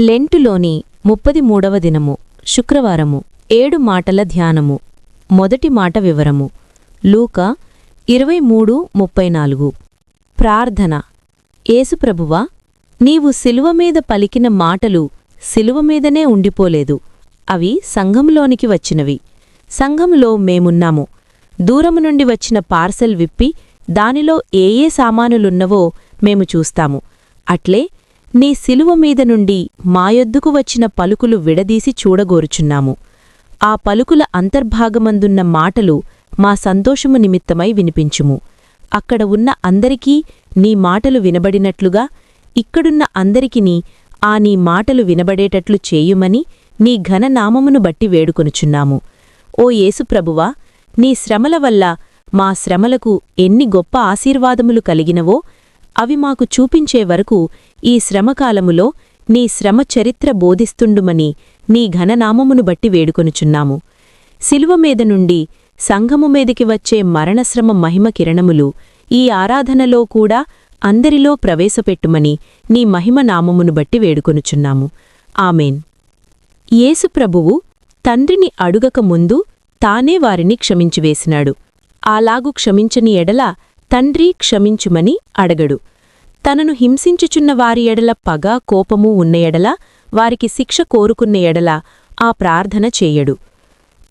లెంటులోని 33వ దినము శుక్రవారము 7 మాటల ధ్యానము. మొదటి మాట వివరము. లూకా 23:34. ప్రార్థన. యేసుప్రభువా, నీవు శిలువమీద పలికిన మాటలు శిలువమీదనే ఉండిపోలేదు, అవి సంఘంలోనికి వచ్చినవి. సంఘంలో మేమున్నాము. దూరము నుండి వచ్చిన పార్సెల్ విప్పి దానిలో ఏ సామానులున్నవో మేము చూస్తాము. అట్లే నీ శిలువ మీద నుండి మా యొద్దకు వచ్చిన పలుకులు విడదీసి చూడగోరుచున్నాము. ఆ పలుకుల అంతర్భాగమందున్న మాటలు మా సంతోషము నిమిత్తమై వినిపించుము. అక్కడ ఉన్న అందరికీ నీ మాటలు వినబడినట్లుగా ఇక్కడున్న అందరికిని ఆ నీ మాటలు వినబడేటట్లు చేయుమని నీ ఘననామమును బట్టి వేడుకొనుచున్నాము. ఓ యేసుప్రభువా, నీ శ్రమల వల్ల మా శ్రమలకు ఎన్ని గొప్ప ఆశీర్వాదములు కలిగినవో అవి మాకు చూపించే వరకు ఈ శ్రమకాలములో నీ శ్రమ చరిత్ర బోధిస్తుండుమని నీ ఘననామమును బట్టి వేడుకొనుచున్నాము. శిలువ మీద నుండి సంఘము మీదికి వచ్చే మరణశ్రమ మహిమ కిరణములు ఈ ఆరాధనలో కూడా అందరిలో ప్రవేశపెట్టుమని నీ మహిమ నామమును బట్టి వేడుకొనుచున్నాము. ఆమెన్. యేసుప్రభువు తండ్రిని అడుగక ముందు తానే వారిని క్షమించివేసినాడు. అలాగు క్షమించని ఎడల తండ్రి క్షమించుమని అడగడు. తనను హింసించుచున్న వారి ఎడల పగ కోపము ఉన్న ఎడల వారికి శిక్ష కోరుకున్న ఎడల ఆ ప్రార్థన చేయడు.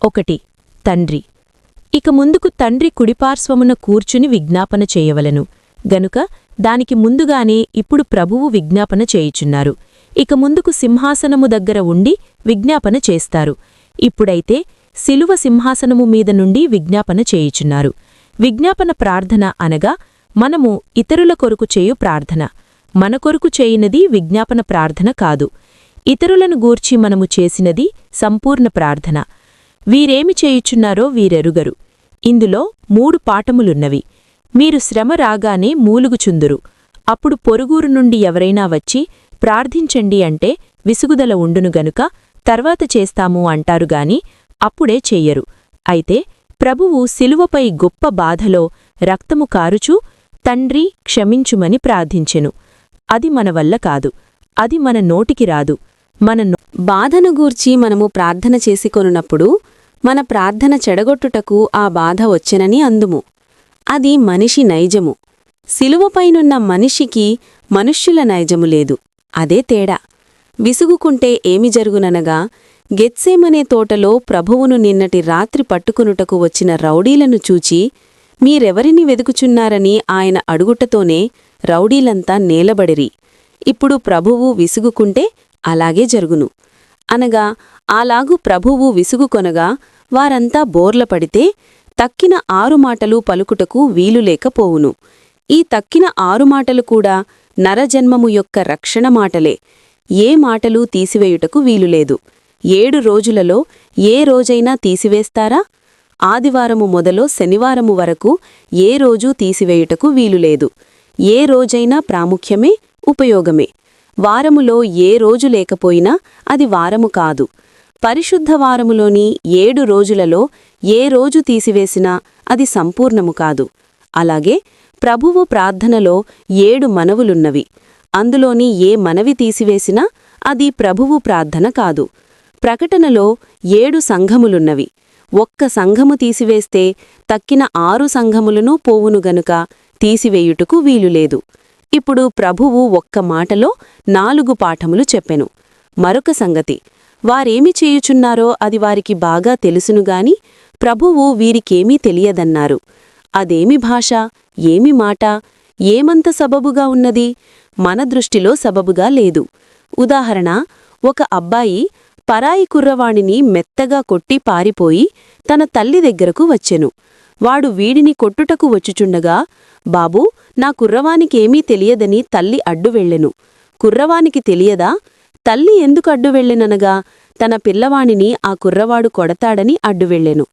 1. తండ్రి. ఇక ముందుకు తండ్రి కుడిపార్శ్వమున కూర్చుని విజ్ఞాపన చేయవలెను గనుక దానికి ముందుగానే ఇప్పుడు ప్రభువు విజ్ఞాపన చేయుచున్నారు. ఇక ముందుకు సింహాసనము దగ్గర ఉండి విజ్ఞాపన చేస్తారు. ఇప్పుడైతే శిలువ సింహాసనము మీద నుండి విజ్ఞాపన చేయుచున్నారు. విజ్ఞాపన ప్రార్థన అనగా మనము ఇతరుల కొరకు చేయు ప్రార్థన. మన కొరకు చేయినది విజ్ఞాపన ప్రార్థన కాదు. ఇతరులను గూర్చి మనము చేసినది సంపూర్ణ ప్రార్థన. వీరేమి చేయుచున్నారో వీరెరుగరు. ఇందులో 3 పాఠములున్నవి. మీరు శ్రమ రాగానే మూలుగుచుందురు. అప్పుడు పొరుగురు నుండి ఎవరైనా వచ్చి ప్రార్థించండి అంటే విసుగుదల ఉండును గనుక తర్వాత చేస్తాము అంటారుగాని అప్పుడే చెయ్యరు. అయితే ప్రభువు శిలువపై గొప్ప బాధలో రక్తము కారుచూ తండ్రి క్షమించుమని ప్రార్థించెను. అది మన వల్ల కాదు, అది మన నోటికి రాదు. బాధను గూర్చి మనము ప్రార్థన చేసికొనున్నప్పుడు మన ప్రార్థన చెడగొట్టుటకు ఆ బాధ వచ్చెనని అందుము. అది మనిషి నైజము. శిలువపైనున్న మనిషికి మనుష్యుల నైజము లేదు. అదే తేడా. విసుగుకుంటే ఏమి జరుగుననగా, గెత్సేమనే తోటలో ప్రభువును నిన్నటి రాత్రి పట్టుకునుటకు వచ్చిన రౌడీలను చూచి మీరెవరిని వెదుకుచున్నారని ఆయన అడుగుటతోనే రౌడీలంతా నేలబడిరి. ఇప్పుడు ప్రభువు విసుగుకుంటే అలాగే జరుగును. అనగా అలాగు ప్రభువు విసుగుకొనగా వారంతా బోర్లపడితే తక్కిన 6 మాటలు పలుకుటకు వీలులేకపోవును. ఈ తక్కిన 6 మాటలు కూడా నరజన్మము యొక్క రక్షణ మాటలే. ఏ మాటలు తీసివేయుటకు వీలులేదు. 7 రోజులలో ఏ రోజైనా తీసివేస్తారా? ఆదివారము మొదలో శనివారము వరకు ఏ రోజూ తీసివేయుటకు వీలులేదు. ఏ రోజైనా ప్రాముఖ్యమే, ఉపయోగమే. వారములో ఏ రోజు లేకపోయినా అది వారము కాదు. పరిశుద్ధ వారములోని 7 రోజులలో ఏ రోజు తీసివేసినా అది సంపూర్ణము కాదు. అలాగే ప్రభువు ప్రార్థనలో 7 మనవులున్నవి. అందులోని ఏ మనవి తీసివేసినా అది ప్రభువు ప్రార్థన కాదు. ప్రకటనలో 7 సంఘములున్నవి. ఒక్క సంఘము తీసివేస్తే తక్కిన 6 సంఘములను పోవును గనుక తీసివేయుటకు వీలులేదు. ఇప్పుడు ప్రభువు ఒక్క మాటలో 4 పాఠములు చెప్పెను. మరొక సంగతి, వారేమి చేయుచున్నారో అది వారికి బాగా తెలుసునుగాని ప్రభువు వీరికేమీ తెలియదన్నారు. అదేమి భాష, ఏమి మాట, ఏమంత సబబుగా ఉన్నది? మన దృష్టిలో సబబుగా లేదు. ఉదాహరణ, ఒక అబ్బాయి పరాయి కుర్రవాణిని మెత్తగా కొట్టి పారిపోయి తన తల్లి దగ్గరకు వచ్చెను. వాడు వీడిని కొట్టుటకు వచ్చుచుండగా, బాబూ, నా కుర్రవానికేమీ తెలియదని తల్లి అడ్డు వెళ్ళెను. కుర్రవానికి తెలియదా? తల్లి ఎందుకు అడ్డు వెళ్ళెననగా తన పిల్లవాణిని ఆ కుర్రవాడు కొడతాడని అడ్డు వెళ్ళెను.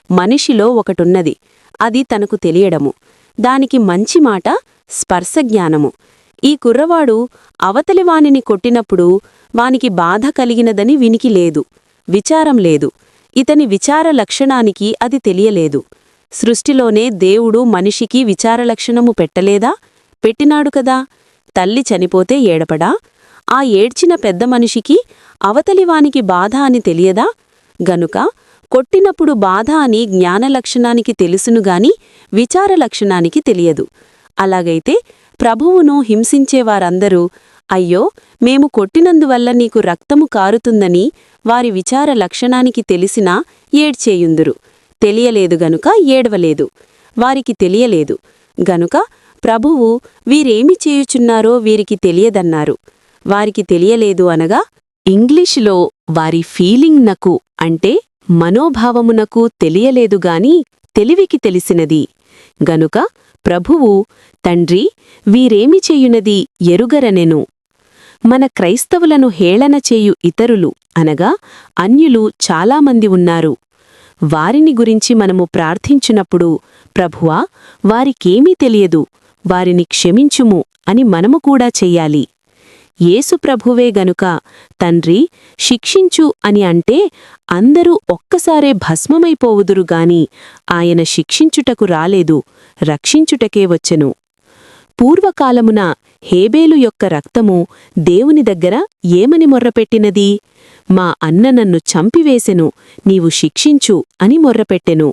మనిషిలో ఒకటున్నది, అది తనకు తెలియడము. దానికి మంచి మాట స్పర్శజ్ఞానము. ఈ కుర్రవాడు అవతలివానిని కొట్టినప్పుడు వానికి బాధ కలిగినదని వినికి లేదు, విచారం లేదు. ఇతని విచార లక్షణానికి అది తెలియలేదు. సృష్టిలోనే దేవుడు మనిషికి విచారలక్షణము పెట్టలేదా? పెట్టినాడు కదా. తల్లి చనిపోతే ఏడపడా? ఆ ఏడ్చిన పెద్ద మనిషికి అవతలివానికి బాధ అని తెలియదా? గనుక కొట్టినప్పుడు బాధ అని జ్ఞానలక్షణానికి తెలుసునుగాని విచారలక్షణానికి తెలియదు. అలాగైతే ప్రభువును హింసించేవారందరూ, అయ్యో మేము కొట్టినందువల్ల నీకు రక్తము కారుతుందని వారి విచార లక్షణానికి తెలిసినా ఏడ్చేయుందురు. తెలియలేదు గనుక ఏడవలేదు. వారికి తెలియలేదు గనుక ప్రభువు వీరేమి చేయుచున్నారో వీరికి తెలియదన్నారు. వారికి తెలియలేదు అనగా ఇంగ్లీషులో వారి ఫీలింగ్నకు అంటే మనోభావమునకు తెలియలేదుగాని తెలివికి తెలిసినది. గనుక ప్రభువు, తండ్రి, వీరేమి చేయునది ఎరుగరనెను. మన క్రైస్తవులను హేళన చేయు ఇతరులు అనగా అన్యులు చాలామంది ఉన్నారు. వారిని గురించి మనము ప్రార్థించినప్పుడు, ప్రభువా, వారికేమీ తెలియదు, వారిని క్షమించుము అని మనము కూడా చెయ్యాలి. యేసు ప్రభువే గనుక తండ్రి శిక్షించు అని అంటే అందరూ ఒక్కసారే భస్మమైపోవుదురుగాని ఆయన శిక్షించుటకు రాలేదు, రక్షించుటకే వచ్చెను. పూర్వకాలమున హేబేలు యొక్క రక్తము దేవుని దగ్గర ఏమని మొర్రపెట్టినది? మా అన్న నన్ను చంపివేసెను, నీవు శిక్షించు అని మొర్రపెట్టెను.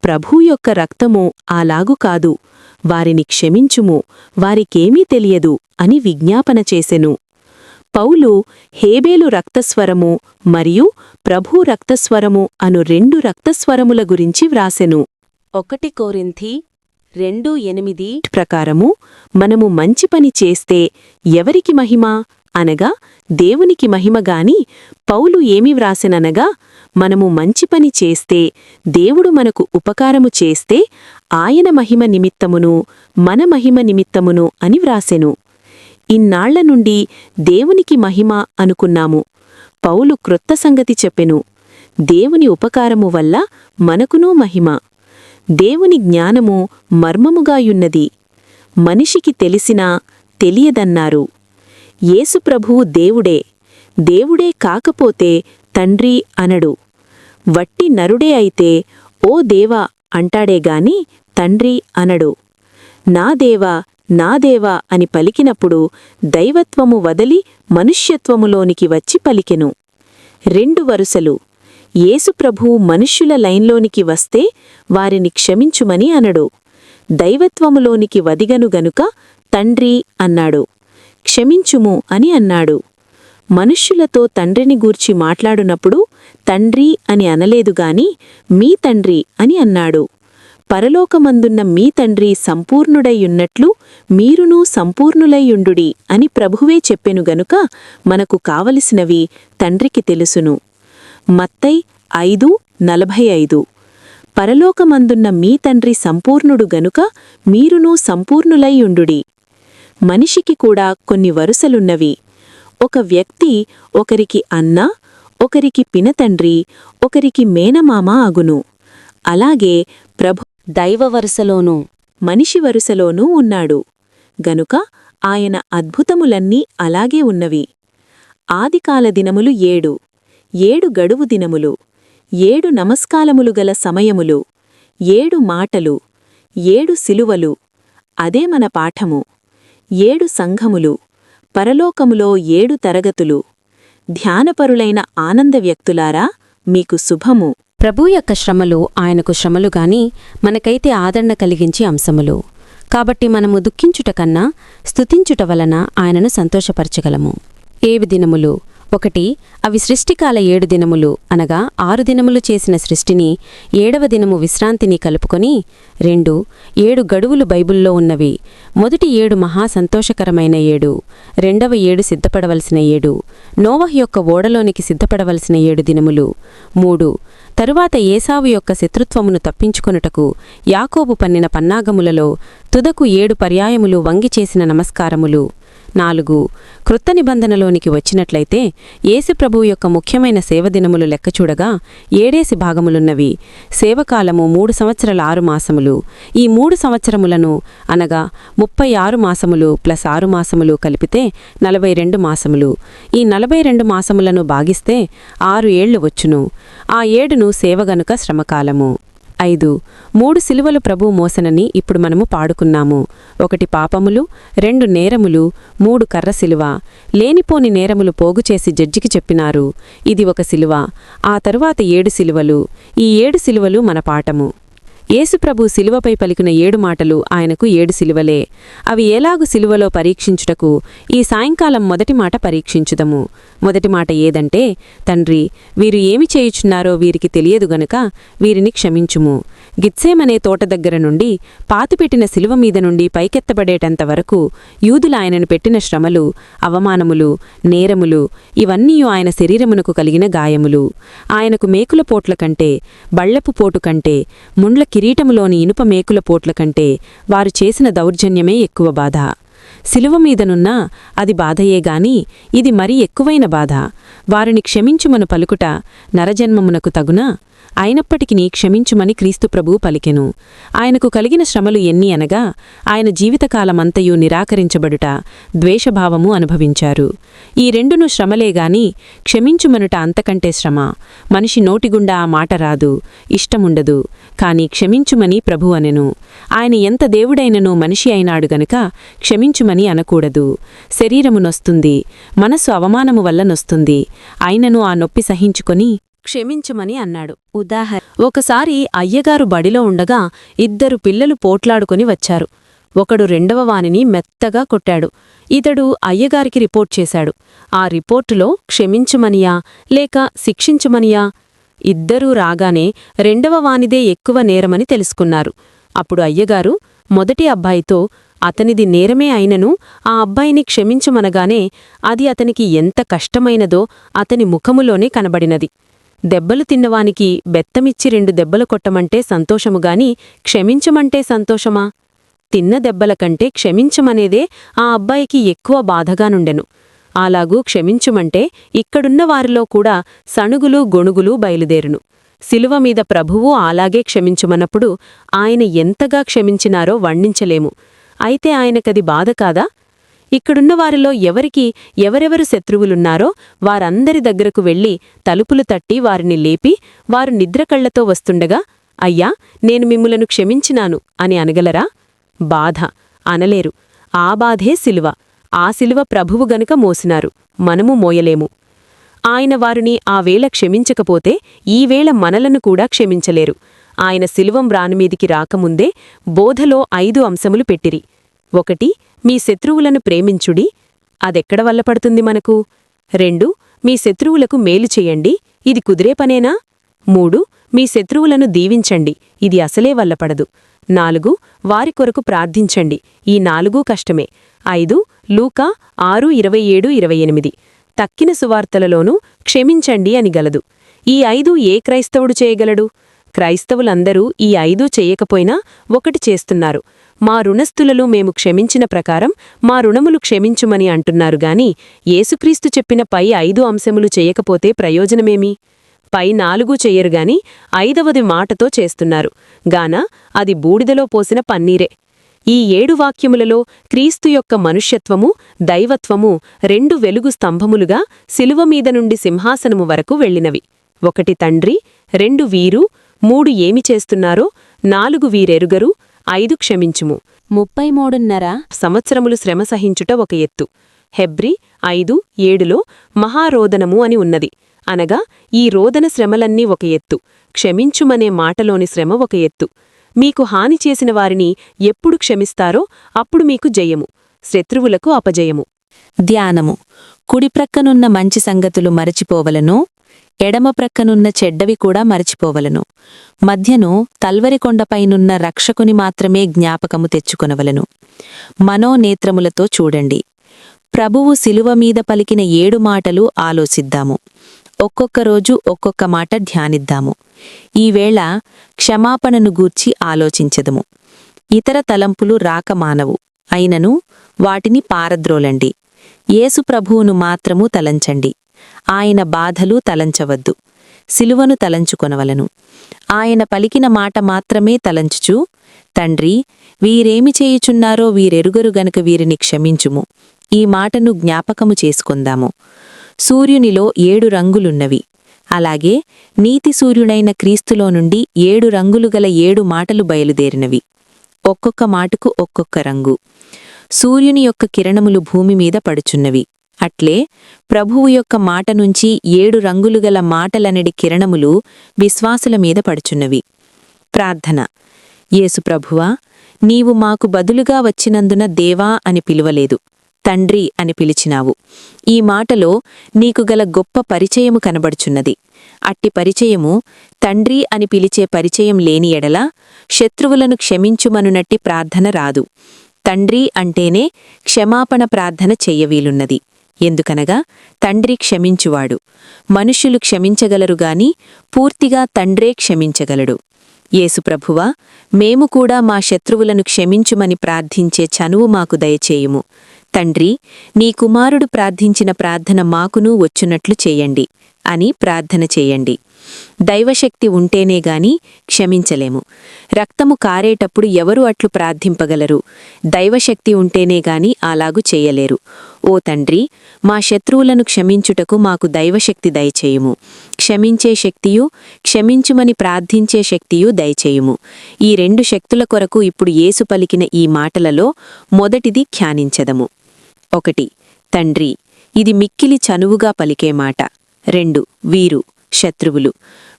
ప్రభూ యొక్క రక్తము అలాగు కాదు, వారిని క్షమించుము, వారికేమీ తెలియదు అని విజ్ఞాపన చేసెను. పౌలు హేబేలు రక్తస్వరము మరియు ప్రభూ రక్తస్వరము అను 2 రక్తస్వరముల గురించి వ్రాసెను. 1 కొరింథీ 2:8 ప్రకారము మనము మంచి పని చేస్తే ఎవరికి మహిమ అనగా దేవునికి మహిమగాని, పౌలు ఏమి వ్రాసెననగా మనము మంచి పని చేస్తే దేవుడు మనకు ఉపకారము చేస్తే ఆయన మహిమ నిమిత్తమును మన మహిమ నిమిత్తమును అని వ్రాసెను. ఇన్నాళ్ల నుండి దేవునికి మహిమ అనుకున్నాము. పౌలు క్రొత్త సంగతి చెప్పెను. దేవుని ఉపకారము వల్ల మనకునూ మహిమ. దేవుని జ్ఞానము మర్మముగాయున్నది, మనిషికి తెలిసినా తెలియదన్నారు. యేసుప్రభువు దేవుడే, దేవుడే కాకపోతే తండ్రి అనడు. వట్టి నరుడే అయితే ఓ దేవా అంటాడేగాని తండ్రి అనడు. నా దేవా, నా దేవా అని పలికినప్పుడు దైవత్వము వదలి మనుష్యత్వములోనికి వచ్చి పలికెను. 2 వరుసలు. యేసుప్రభువు మనుష్యుల లైన్లోనికి వస్తే వారిని క్షమించుమని అనడు. దైవత్వములోనికి వదిగను గనుక తండ్రి అన్నాడు. క్షమించుము అని అన్నాడు. మనుష్యులతో తండ్రిని గూర్చి మాట్లాడునప్పుడు తండ్రి అని అనలేదుగాని మీ తండ్రి అని అన్నాడు. పరలోకమందున్న మీ తండ్రి సంపూర్ణుడైయున్నట్లు మీరునూ సంపూర్ణులైయుండుడి అని ప్రభువే చెప్పెను గనుక మనకు కావలసినవి తండ్రికి తెలుసును. మత్తయి 5:45. పరలోకమందున్న మీ తండ్రి సంపూర్ణుడు గనుక మీరునూ సంపూర్ణులైయుండుడి. మనిషికి కూడా కొన్ని వరుసలున్నవి. ఒక వ్యక్తి ఒకరికి అన్న, ఒకరికి పినతండ్రి, ఒకరికి మేనమామ అగును. అలాగే ప్రభు దైవ వరుసలోనూ మనిషి వరుసలోనూ ఉన్నాడు గనుక ఆయన అద్భుతములన్నీ అలాగే ఉన్నవి. ఆదికాల దినములు 7 గడువు దినములు, 7 నమస్కాలములు గల సమయములు, 7 మాటలు, 7 సిలువలు. అదే మన పాఠము. 7 సంఘములు, పరలోకములో 7 తరగతులు. ధ్యానపరులైన ఆనంద వ్యక్తులారా, మీకు శుభము. ప్రభు యొక్క శ్రమలు ఆయనకు శ్రమలుగాని మనకైతే ఆదరణ కలిగించే అంశములు. కాబట్టి మనము దుఃఖించుట కన్నా స్తుతించుట వలన ఆయనను సంతోషపరచగలము. 7 దినములు. 1. అవి సృష్టికాల 7 దినములు అనగా 6 దినములు చేసిన సృష్టిని 7వ దినము విశ్రాంతిని కలుపుకొని. 2. 7 గడువులు బైబుల్లో ఉన్నవి. మొదటి 7 మహా సంతోషకరమైన 7, రెండవ 7 సిద్ధపడవలసిన 7, నోవహు యొక్క ఓడలోనికి సిద్ధపడవలసిన 7 దినములు. 3. తరువాత ఏసావు యొక్క శత్రుత్వమును తప్పించుకొనుటకు యాకోబు పన్నిన పన్నాగములలో తుదకు 7 పర్యాయములు వంగి చేసిన నమస్కారములు. 4. క్రొత్త నిబంధనలోనికి వచ్చినట్లయితే యేసుప్రభువు యొక్క ముఖ్యమైన సేవదినములు లెక్కచూడగా 7 భాగములున్నవి. సేవకాలము 3 సంవత్సరాల 6 మాసములు. ఈ 3 సంవత్సరములను అనగా 36 మాసములు ప్లస్ 6 మాసములు కలిపితే 42 మాసములు. ఈ 42 మాసములను భాగిస్తే 6 ఏళ్లు వచ్చును. ఆ 7ను సేవగనుక శ్రమకాలము. 5 3 సిలువలు ప్రభువు మోసనని ఇప్పుడు మనము పాడుకున్నాము. 1 పాపములు, 2 నేరములు, 3 కర్ర సిలువ. లేనిపోని నేరములు పోగుచేసి జడ్జికి చెప్పినారు. ఇది ఒక సిలువ. ఆ తరువాత 7 సిలువలు. ఈ 7 సిలువలు మన పాఠము. యేసుప్రభు సిలువపై పలికిన 7 మాటలు ఆయనకు 7 సిలువలే. అవి ఎలాగు సిలువలో పరీక్షించుటకు ఈ సాయంకాలం మొదటి మాట పరీక్షించుదము. మొదటి మాట ఏదంటే, తండ్రి, వీరు ఏమి చేయుచున్నారో వీరికి తెలియదు గనుక వీరిని క్షమించుము. గిత్సేమనే తోట దగ్గర నుండి పాతిపెట్టిన సిలువ మీద నుండి పైకెత్తబడేటంత వరకు యూదులాయనను పెట్టిన శ్రమలు, అవమానములు, నేరములు ఇవన్నీ ఆయన శరీరమునకు కలిగిన గాయములు. ఆయనకు మేకుల పోట్ల కంటే, బళ్లపు పోటు కంటే, ముండ్ల కిరీటములోని ఇనుప మేకుల పోట్ల కంటే వారు చేసిన దౌర్జన్యమే ఎక్కువ బాధ. సిలువ మీదనున్నా అది బాధయేగాని ఇది మరీ ఎక్కువైన బాధ. వారిని క్షమించుమను పలుకుట నరజన్మమునకు తగునా? అయినప్పటికీ క్షమించుమని క్రీస్తు ప్రభువు పలికెను. ఆయనకు కలిగిన శ్రమలు ఎన్ని అనగా, ఆయన జీవితకాలమంతయు నిరాకరించబడుట, ద్వేషభావము అనుభవించారు. ఈ రెండును శ్రమలేగాని క్షమించుమనుట అంతకంటే శ్రమ. మనిషి నోటిగుండా ఆ మాట రాదు, ఇష్టముండదు. కాని క్షమించుమని ప్రభు అనెను. ఆయన ఎంత దేవుడైనను మనిషి అయినాడు గనుక క్షమించుమని అనకూడదు. శరీరము నొస్తుంది, మనస్సు అవమానము వల్ల నొస్తుంది. అయినను ఆ నొప్పి సహించుకొని క్షమించమని అన్నాడు. ఒకసారి అయ్యగారు బడిలో ఉండగా 2 పిల్లలు పోట్లాడుకొని వచ్చారు. ఒకడు రెండవ వానిని మెత్తగా కొట్టాడు. ఇతడు అయ్యగారికి రిపోర్ట్ చేశాడు. ఆ రిపోర్టులో క్షమించుమనియా లేక శిక్షించుమనియా? ఇద్దరూ రాగానే రెండవ వానిదే ఎక్కువ నేరమని తెలుసుకున్నారు. అప్పుడు అయ్యగారు మొదటి అబ్బాయితో, అతనిది నేరమే అయినను ఆ అబ్బాయిని క్షమించుమనగానే అది అతనికి ఎంత కష్టమైనదో అతని ముఖములోనే కనబడినది. దెబ్బలు తిన్నవానికి బెత్తమిచ్చి 2 దెబ్బలు కొట్టమంటే సంతోషముగాని క్షమించమంటే సంతోషమా? తిన్న దెబ్బల కంటే క్షమించమనేదే ఆ అబ్బాయికి ఎక్కువ బాధగానుండెను. అలాగూ క్షమించుమంటే ఇక్కడున్న వారిలో కూడా సణుగులు గొణుగులు బయలుదేరును. సిలువ మీద ప్రభువు అలాగే క్షమించుమన్నప్పుడు ఆయన ఎంతగా క్షమించినారో వర్ణించలేము. అయితే ఆయనకది బాధ కాదా? ఇక్కడున్న వారిలో ఎవరికి ఎవరెవరు శత్రువులున్నారో వారందరి దగ్గరకు వెళ్లి తలుపులు తట్టి వారిని లేపి వారు నిద్రకళ్లతో వస్తుండగా, అయ్యా, నేను మిమ్ములను క్షమించినాను అని అనగలరా? బాధ అనలేరు. ఆ బాధే సిలువ. ఆ సిలువ ప్రభువు గనుక మోసినారు, మనము మోయలేము. ఆయన వారిని ఆ వేళ క్షమించకపోతే ఈవేళ మనలను కూడా క్షమించలేరు. ఆయన సిలువం రానుమీదికి రాకముందే బోధలో 5 అంశములు పెట్టిరి. 1 మీ శత్రువులను ప్రేమించుడి, అదెక్కడ వల్లపడుతుంది మనకు? 2 మీ శత్రువులకు మేలు చెయ్యండి, ఇది కుదిరే పనేనా? 3 మీ శత్రువులను దీవించండి, ఇది అసలే వల్లపడదు. 4 వారి కొరకు ప్రార్థించండి, ఈ 4 కష్టమే. 5 లూకా 6:27-28 తక్కిన సువార్తలలోనూ క్షమించండి అని గలదు. ఈ 5 ఏ క్రైస్తవుడు చేయగలడు? క్రైస్తవులందరూ ఈ 5 చెయ్యకపోయినా ఒకటి చేస్తున్నారు. మా రుణస్థులలో మేము క్షమించిన ప్రకారం మా రుణములు క్షమించుమని అంటున్నారు గాని యేసుక్రీస్తు చెప్పిన పై 5 అంశములు చెయ్యకపోతే ప్రయోజనమేమి? పై 4 చెయ్యరుగాని 5వది మాటతో చేస్తున్నారు గాన అది బూడిదలో పోసిన పన్నీరే. ఈ 7 వాక్యములలో క్రీస్తు యొక్క మనుష్యత్వము, దైవత్వము 2 వెలుగు స్తంభములుగా సిలువ మీద నుండి సింహాసనము వరకు వెళ్ళినవి. 1 తండ్రి, 2 వీరు, 3 ఏమి చేస్తున్నారో, 4 వీరెరుగరు, 5 క్షమించుము. 33.5 సంవత్సరములు శ్రమ సహించుట ఒక ఎత్తు. హెబ్రీ 5:7లో మహారోదనము అని ఉన్నది. అనగా ఈ రోదన శ్రమలన్నీ ఒక ఎత్తు, క్షమించుమనే మాటలోని శ్రమ ఒక ఎత్తు. మీకు హాని చేసిన వారిని ఎప్పుడు క్షమిస్తారో అప్పుడు మీకు జయము, శత్రువులకు అపజయము. ధ్యానము. కుడిప్రక్కనున్న మంచి సంగతులు మరచిపోవలను, ఎడమ ప్రక్కనున్న చెడ్డవి కూడా మరచిపోవలను. మధ్యను తల్వరికొండపైనున్న రక్షకుని మాత్రమే జ్ఞాపకము తెచ్చుకొనవలను. మనోనేత్రములతో చూడండి. ప్రభువు సిలువ మీద పలికిన 7 మాటలు ఆలోచిద్దాము. ఒక్కొక్క రోజు ఒక్కొక్క మాట ధ్యానిద్దాము. ఈవేళ క్షమాపణను గూర్చి ఆలోచించెదము. ఇతర తలంపులు రాకమానవు, అయినను వాటిని పారద్రోలండి. యేసు ప్రభువును మాత్రము తలంచండి. ఆయన బాధలు తలంచవద్దు, సిలువను తలంచుకొనవలను. ఆయన పలికిన మాట మాత్రమే తలంచుచూ, తండ్రి, వీరేమి చేయుచున్నారో వీరెరుగరు గనుక వీరిని క్షమించుము, ఈ మాటను జ్ఞాపకము చేసుకొందాము. సూర్యునిలో 7 రంగులున్నవి. అలాగే నీతి సూర్యుడైన క్రీస్తులో నుండి 7 రంగులు గల 7 మాటలు బయలుదేరినవి. ఒక్కొక్క మాటకు ఒక్కొక్క రంగు. సూర్యుని యొక్క కిరణములు భూమి మీద పడుచున్నవి. అట్లే ప్రభువు యొక్క మాట నుంచి 7 రంగులు గల మాటలనడి కిరణములు విశ్వాసుల మీద పడుచున్నవి. ప్రార్థన. యేసు ప్రభువా, నీవు మాకు బదులుగా వచ్చినందున దేవా అని పిలువలేదు, తండ్రి అని పిలిచినావు. ఈ మాటలో నీకు గల గొప్ప పరిచయము కనబడుచున్నది. అట్టి పరిచయము తండ్రి అని పిలిచే పరిచయం లేని ఎడల శత్రువులను క్షమించుమనునట్టి ప్రార్థన రాదు. తండ్రి అంటేనే క్షమాపణ ప్రార్థన చెయ్యవీలున్నది. ఎందుకనగా తండ్రి క్షమించువాడు. మనుష్యులు క్షమించగలరుగాని పూర్తిగా తండ్రే క్షమించగలడు. యేసుప్రభువా, మేము కూడా మా శత్రువులను క్షమించుమని ప్రార్థించే చనువు మాకు దయచేయుము. తండ్రి, నీ కుమారుడు ప్రార్థించిన ప్రార్థన మాకునూ వచ్చునట్లు చేయండి అని ప్రార్థన చేయండి. దైవశక్తి ఉంటేనేగాని క్షమించలేము. రక్తము కారేటప్పుడు ఎవరు అట్లు ప్రార్థింపగలరు? దైవశక్తి ఉంటేనేగాని అలాగు చేయలేరు. ఓ తండ్రి, మా శత్రువులను క్షమించుటకు మాకు దైవశక్తి దయచేయుము. క్షమించే శక్తియు, క్షమించుమని ప్రార్థించే శక్తియు దయచేయుము. ఈ 2 శక్తుల కొరకు ఇప్పుడు యేసు పలికిన ఈ మాటలలో మొదటిది ధ్యానించదము. 1. తండ్రి. ఇది మిక్కిలి చనువుగా పలికే మాట. 2. వీరు, శత్రువులు.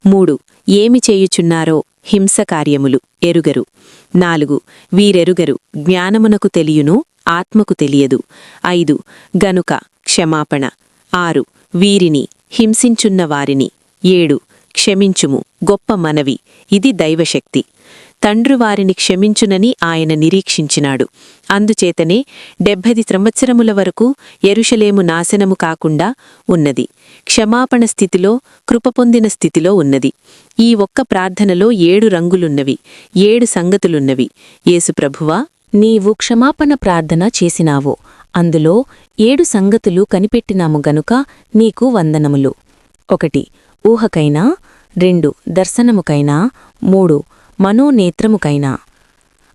3. ఏమి చేయుచున్నారో హింసకార్యములు ఎరుగరు. 4. వీరెరుగరు, జ్ఞానమునకు తెలియును, ఆత్మకు తెలియదు. 5. గనుక క్షమాపణ. 6. వీరిని, హింసించున్న వారిని. 7. క్షమించుము, గొప్ప మనవి. ఇది దైవశక్తి. తండ్రి వారిని క్షమించునని ఆయన నిరీక్షించినాడు. అందుచేతనే 70 సంవత్సరముల వరకు యెరూషలేము నాశనము కాకుండా ఉన్నది. క్షమాపణ స్థితిలో, కృప పొందిన స్థితిలో ఉన్నది. ఈ ఒక్క ప్రార్థనలో 7 రంగులున్నవి, 7 సంగతులున్నవి. యేసుప్రభువా, నీవు క్షమాపణ ప్రార్థన చేసినావు. అందులో 7 సంగతులు కనిపెట్టినాము గనుక నీకు వందనములు. 1. ఊహకైనా. 2. దర్శనముకైనా. 3. మనోనేత్రముకైనా.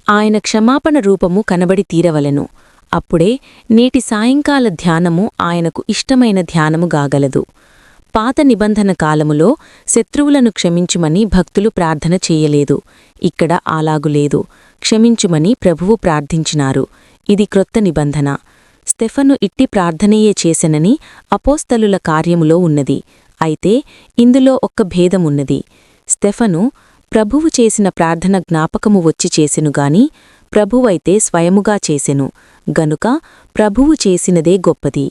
ఆయన క్షమాపణ రూపము కనబడి తీరవలెను. అప్పుడే నేటి సాయంకాల ధ్యానము ఆయనకు ఇష్టమైన ధ్యానముగాగలదు. పాత నిబంధన కాలములో శత్రువులను క్షమించుమని భక్తులు ప్రార్థన చెయ్యలేదు. ఇక్కడ అలాగులేదు. క్షమించుమని ప్రభువు ప్రార్థించినారు. ఇది క్రొత్త నిబంధన. స్టెఫను ఇట్టి ప్రార్థనయే చేసెనని అపోస్తలుల కార్యములో ఉన్నది. అయితే ఇందులో ఒక్క భేదమున్నది. స్టెఫను ప్రభువు చేసిన ప్రార్థన జ్ఞాపకము వచ్చి చేసెనుగాని ప్రభువైతే స్వయముగా చేసెను గనుక ప్రభువు చేసినదే గొప్పది.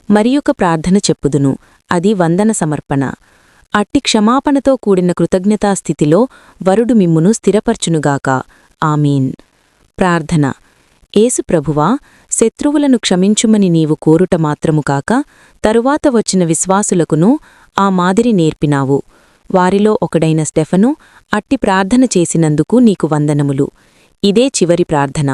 మరియొక ప్రార్థన చెప్పుదును, అది వందన సమర్పణ. అట్టి క్షమాపణతో కూడిన కృతజ్ఞతాస్థితిలో వరుడు మిమ్మును స్థిరపర్చునుగాక. ఆమీన్. ప్రార్థన. యేసు ప్రభువా, శత్రువులను క్షమించుమని నీవు కోరుట మాత్రము కాక తరువాత వచ్చిన విశ్వాసులకును ఆ మాదిరి నేర్పినావు. వారిలో ఒకడైన స్టెఫను అట్టి ప్రార్థన చేసినందుకు నీకు వందనములు. ఇదే చివరి ప్రార్థన.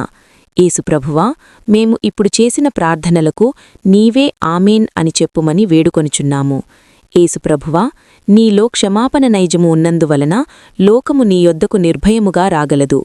యేసు ప్రభువా, మేము ఇప్పుడు చేసిన ప్రార్థనలకు నీవే ఆమేన్ అని చెప్పుమని వేడుకొనుచున్నాము. యేసు ప్రభువా, నీలో క్షమాపణ నైజము ఉన్నందువలన లోకము నీ యొద్దకు నిర్భయముగా రాగలదు.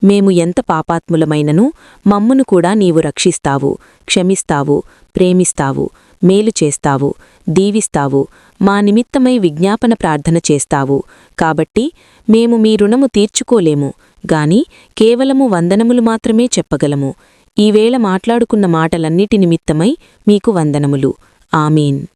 మేము ఎంత పాపాత్ములమైనను మమ్మును కూడా నీవు రక్షిస్తావు, క్షమిస్తావు, ప్రేమిస్తావు, మేలు చేస్తావు, దీవిస్తావు, మా నిమిత్తమై విజ్ఞాపన ప్రార్థన చేస్తావు. కాబట్టి మేము మీ రుణము తీర్చుకోలేము గాని కేవలము వందనములు మాత్రమే చెప్పగలము. ఈవేళ మాట్లాడుకున్న మాటలన్నిటి నిమిత్తమై మీకు వందనములు. ఆమీన్.